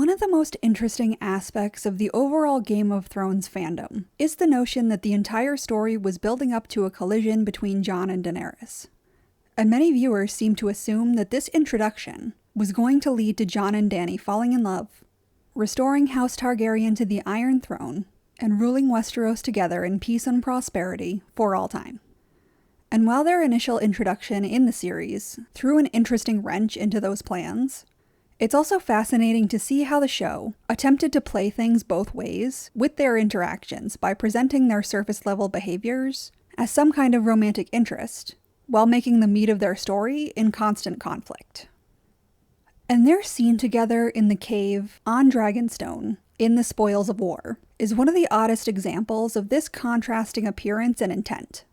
One of the most interesting aspects of the overall Game of Thrones fandom is the notion that the entire story was building up to a collision between Jon and Daenerys. And many viewers seem to assume that this introduction was going to lead to Jon and Dany falling in love, restoring House Targaryen to the Iron Throne, and ruling Westeros together in peace and prosperity for all time. And while their initial introduction in the series threw an interesting wrench into those plans, it's also fascinating to see how the show attempted to play things both ways with their interactions by presenting their surface-level behaviors as some kind of romantic interest, while making the meat of their story in constant conflict. And their scene together in the cave on Dragonstone, in the Spoils of War, is one of the oddest examples of this contrasting appearance and intent.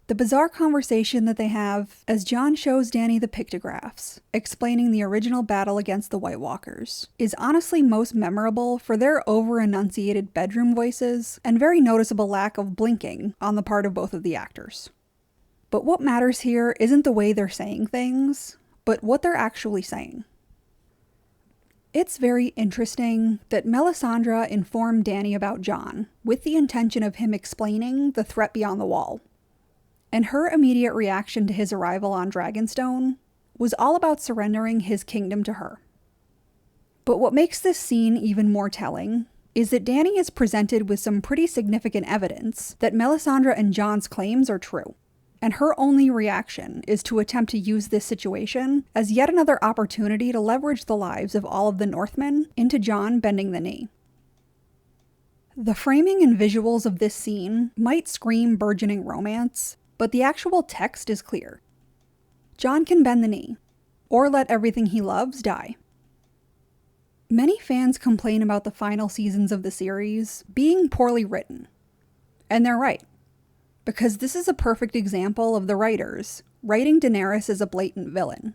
The bizarre conversation that they have as Jon shows Dany the pictographs, explaining the original battle against the White Walkers, is honestly most memorable for their over-enunciated bedroom voices and very noticeable lack of blinking on the part of both of the actors. But what matters here isn't the way they're saying things, but what they're actually saying. It's very interesting that Melisandre informed Dany about Jon with the intention of him explaining the threat beyond the wall. And her immediate reaction to his arrival on Dragonstone was all about surrendering his kingdom to her. But what makes this scene even more telling is that Dany is presented with some pretty significant evidence that Melisandre and Jon's claims are true, and her only reaction is to attempt to use this situation as yet another opportunity to leverage the lives of all of the Northmen into Jon bending the knee. The framing and visuals of this scene might scream burgeoning romance, but the actual text is clear. Jon can bend the knee, or let everything he loves die. Many fans complain about the final seasons of the series being poorly written. And they're right, because this is a perfect example of the writers writing Daenerys as a blatant villain.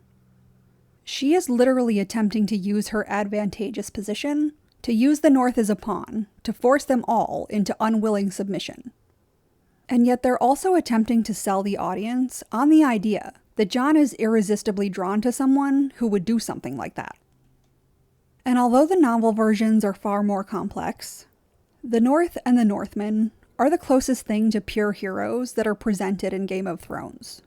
She is literally attempting to use her advantageous position to use the North as a pawn to force them all into unwilling submission. And yet they're also attempting to sell the audience on the idea that Jon is irresistibly drawn to someone who would do something like that. And although the novel versions are far more complex, the North and the Northmen are the closest thing to pure heroes that are presented in Game of Thrones.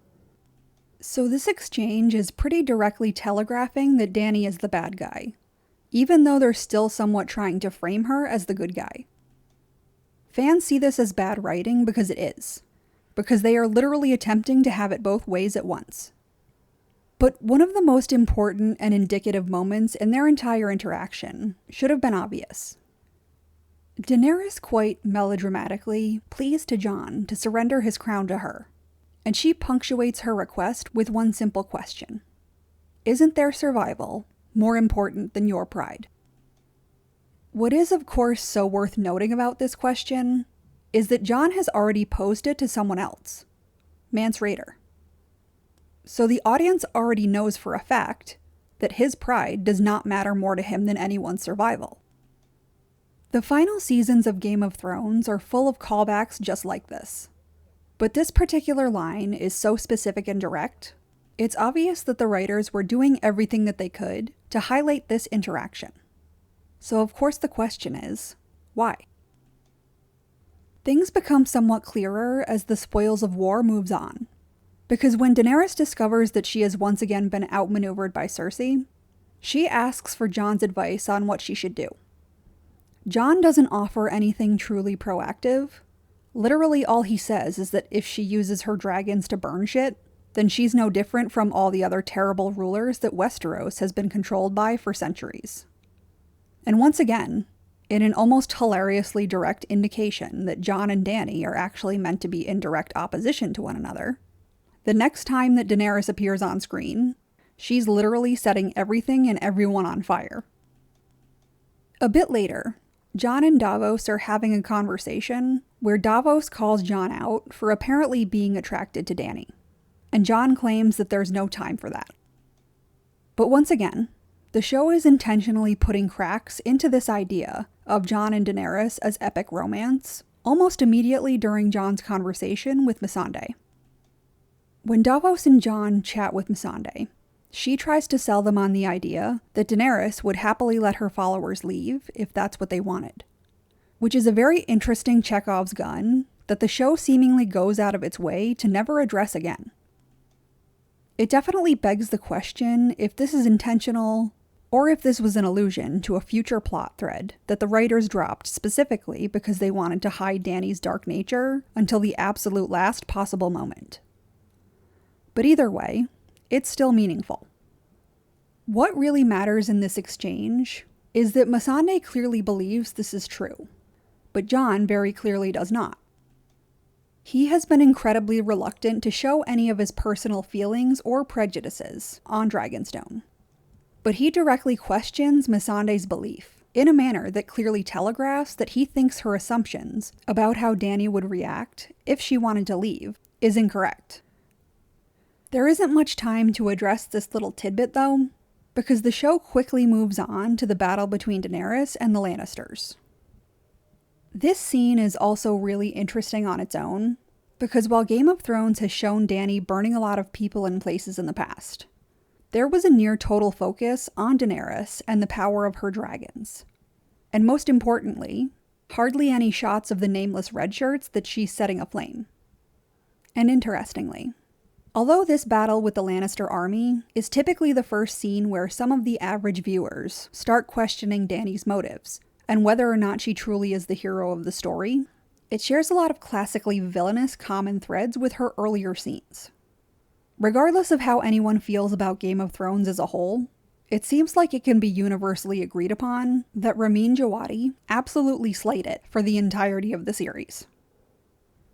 So this exchange is pretty directly telegraphing that Dany is the bad guy, even though they're still somewhat trying to frame her as the good guy. Fans see this as bad writing because it is, because they are literally attempting to have it both ways at once. But one of the most important and indicative moments in their entire interaction should have been obvious. Daenerys quite melodramatically pleads to Jon to surrender his crown to her, and she punctuates her request with one simple question. Isn't their survival more important than your pride? What is, of course, so worth noting about this question is that Jon has already posed it to someone else, Mance Rayder. So the audience already knows for a fact that his pride does not matter more to him than anyone's survival. The final seasons of Game of Thrones are full of callbacks just like this. But this particular line is so specific and direct, it's obvious that the writers were doing everything that they could to highlight this interaction. So of course the question is, why? Things become somewhat clearer as the Spoils of War moves on. Because when Daenerys discovers that she has once again been outmaneuvered by Cersei, she asks for Jon's advice on what she should do. Jon doesn't offer anything truly proactive. Literally all he says is that if she uses her dragons to burn shit, then she's no different from all the other terrible rulers that Westeros has been controlled by for centuries. And once again, in an almost hilariously direct indication that Jon and Dany are actually meant to be in direct opposition to one another, the next time that Daenerys appears on screen, she's literally setting everything and everyone on fire. A bit later, Jon and Davos are having a conversation where Davos calls Jon out for apparently being attracted to Dany, and Jon claims that there's no time for that. But once again, the show is intentionally putting cracks into this idea of Jon and Daenerys as epic romance almost immediately during Jon's conversation with Missandei. When Davos and Jon chat with Missandei, she tries to sell them on the idea that Daenerys would happily let her followers leave if that's what they wanted. Which is a very interesting Chekhov's gun that the show seemingly goes out of its way to never address again. It definitely begs the question if this is intentional, or if this was an allusion to a future plot thread that the writers dropped specifically because they wanted to hide Dany's dark nature until the absolute last possible moment. But either way, it's still meaningful. What really matters in this exchange is that Missandei clearly believes this is true, but Jon very clearly does not. He has been incredibly reluctant to show any of his personal feelings or prejudices on Dragonstone. But he directly questions Missandei's belief, in a manner that clearly telegraphs that he thinks her assumptions about how Dany would react if she wanted to leave is incorrect. There isn't much time to address this little tidbit though, because the show quickly moves on to the battle between Daenerys and the Lannisters. This scene is also really interesting on its own, because while Game of Thrones has shown Dany burning a lot of people and places in the past, there was a near total focus on Daenerys and the power of her dragons. And most importantly, hardly any shots of the nameless redshirts that she's setting aflame. And interestingly, although this battle with the Lannister army is typically the first scene where some of the average viewers start questioning Dany's motives, and whether or not she truly is the hero of the story, it shares a lot of classically villainous common threads with her earlier scenes. Regardless of how anyone feels about Game of Thrones as a whole, it seems like it can be universally agreed upon that Ramin Djawadi absolutely slayed it for the entirety of the series.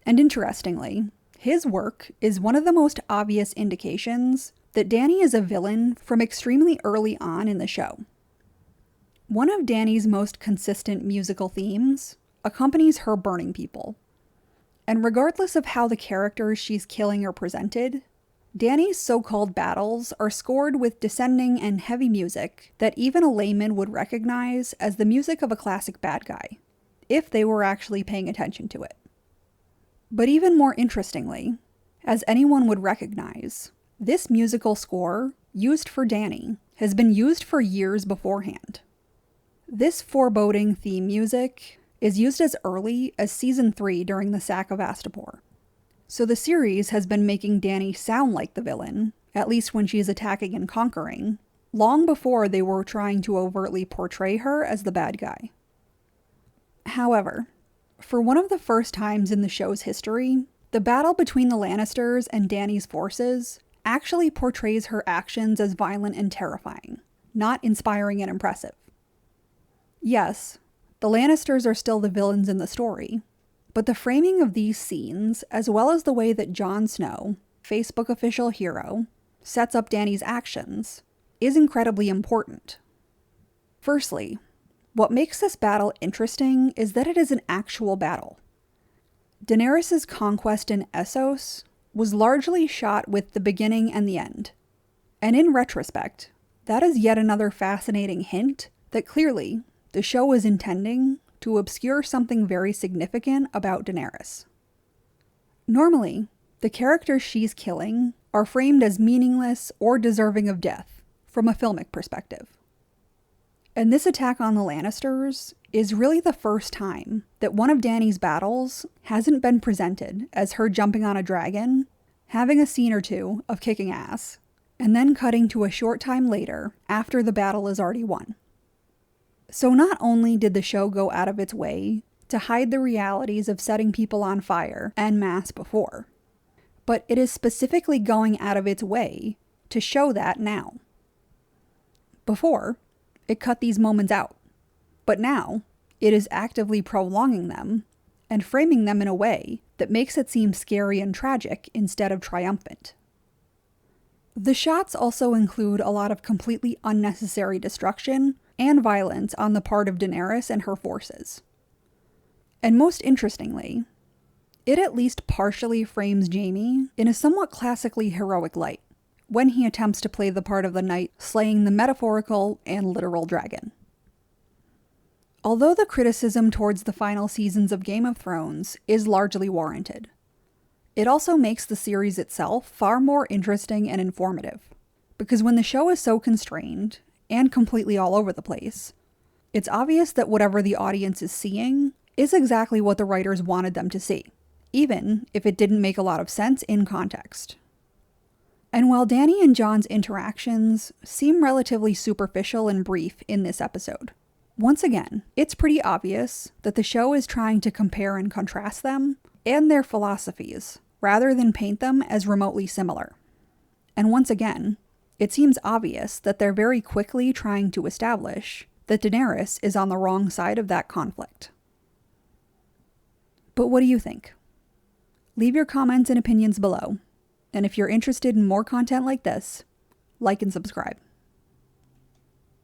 And interestingly, his work is one of the most obvious indications that Dany is a villain from extremely early on in the show. One of Dany's most consistent musical themes accompanies her burning people. And regardless of how the characters she's killing are presented, Dany's so-called battles are scored with descending and heavy music that even a layman would recognize as the music of a classic bad guy, if they were actually paying attention to it. But even more interestingly, as anyone would recognize, this musical score, used for Dany, has been used for years beforehand. This foreboding theme music is used as early as Season 3 during the sack of Astapor. So the series has been making Dany sound like the villain, at least when she's attacking and conquering, long before they were trying to overtly portray her as the bad guy. However, for one of the first times in the show's history, the battle between the Lannisters and Dany's forces actually portrays her actions as violent and terrifying, not inspiring and impressive. Yes, the Lannisters are still the villains in the story, but the framing of these scenes, as well as the way that Jon Snow, Facebook official hero, sets up Dany's actions, is incredibly important. Firstly, what makes this battle interesting is that it is an actual battle. Daenerys' conquest in Essos was largely shot with the beginning and the end. And in retrospect, that is yet another fascinating hint that clearly the show is intending to obscure something very significant about Daenerys. Normally, the characters she's killing are framed as meaningless or deserving of death from a filmic perspective. And this attack on the Lannisters is really the first time that one of Dany's battles hasn't been presented as her jumping on a dragon, having a scene or two of kicking ass, and then cutting to a short time later after the battle is already won. So not only did the show go out of its way to hide the realities of setting people on fire en masse before, but it is specifically going out of its way to show that now. Before, it cut these moments out, but now it is actively prolonging them and framing them in a way that makes it seem scary and tragic instead of triumphant. The shots also include a lot of completely unnecessary destruction and violence on the part of Daenerys and her forces. And most interestingly, it at least partially frames Jaime in a somewhat classically heroic light when he attempts to play the part of the knight slaying the metaphorical and literal dragon. Although the criticism towards the final seasons of Game of Thrones is largely warranted, it also makes the series itself far more interesting and informative, because when the show is so constrained and completely all over the place, it's obvious that whatever the audience is seeing is exactly what the writers wanted them to see, even if it didn't make a lot of sense in context. And while Dany and Jon's interactions seem relatively superficial and brief in this episode, once again, it's pretty obvious that the show is trying to compare and contrast them and their philosophies, rather than paint them as remotely similar. And once again, it seems obvious that they're very quickly trying to establish that Daenerys is on the wrong side of that conflict. But what do you think? Leave your comments and opinions below. And if you're interested in more content like this, like and subscribe.